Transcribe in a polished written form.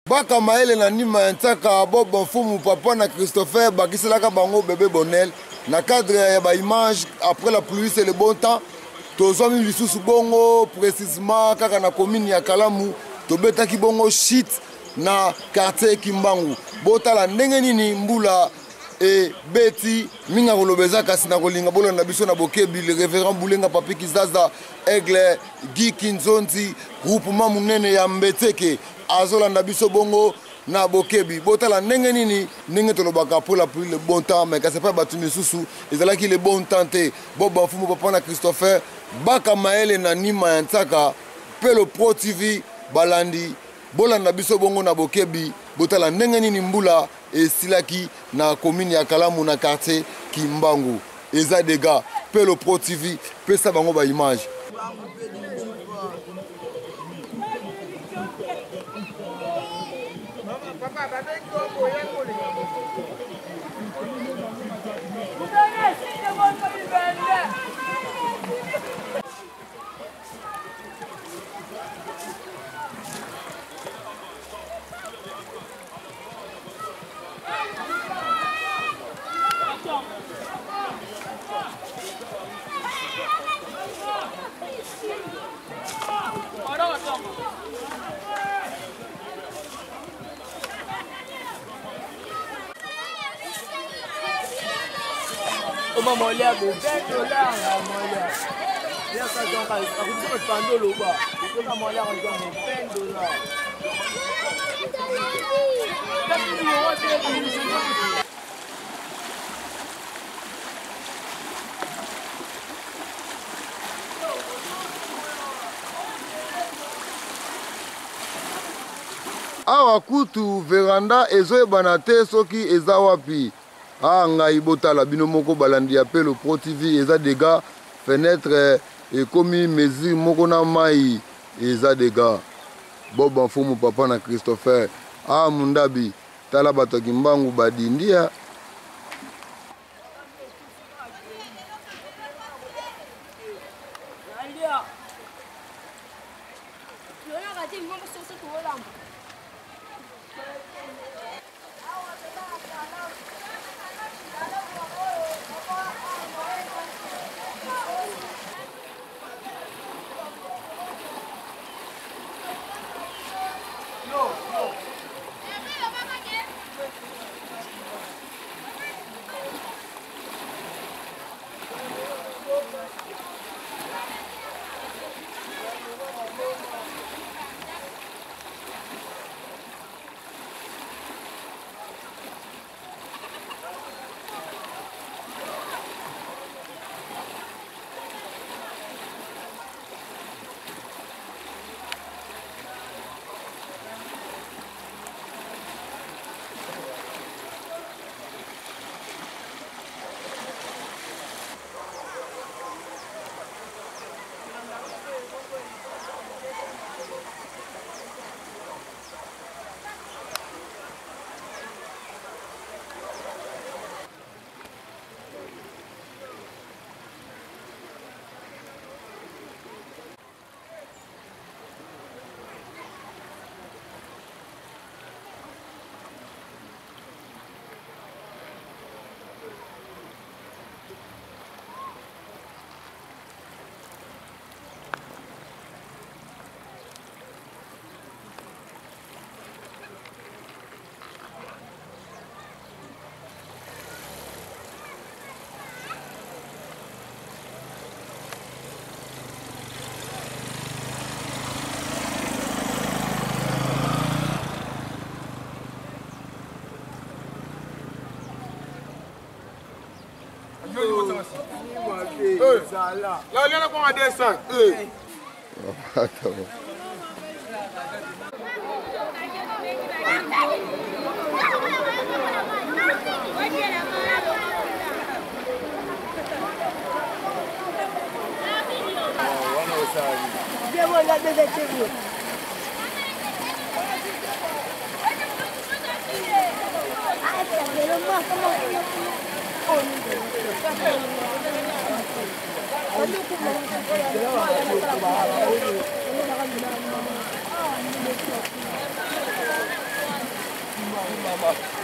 Baka maele na nima yantaka Bob Mfumu papa na Christopher bakiselaka bango bébé Bonel na cadre ya ba image après la pluie c'est le bon temps tozwami lisusu bongo précisément kaka na commune ya Kalamu tobetaki bongo shit na quartier Kimbangu botala ndenge nini mbula et beti minga kolobeza kasi na kolinga bolanda biso na bokebi le révérend Boulenga Papi Kizaza Aigle Guy Kinzonzi groupement munene ya Mbeteke azolanda biso bongo na bokebi botala ndenge nini ndenge tolobaka pour la pluie le bon temps mais kasi pa batu misusu ezalaki le bon temps te Bob Mfumu papa na Christopher baka maele na nima ya ntaka Pelo Pro TV balandi bolanda biso bongo na bokebi botala ndenge nini mbula esilaki na commune ya Kalamu na quartier Kimbangu eza dega Pelo Pro TV pesa bango ba image Maman l'a $20 maman l'a ça donc à vous de prendre le bas il faut maman l'a $20 awa kutu veranda ezoyebana te soki eza wapi ngai botala bino moko balandi ya Pelo Pro TV eza dega fenêtre ekomi mesure moko na mai eza dega Bob Mfumu papa na Christopher mundabi tala bato Kimbangu badindia là il y en a quoi à descendre Caméra.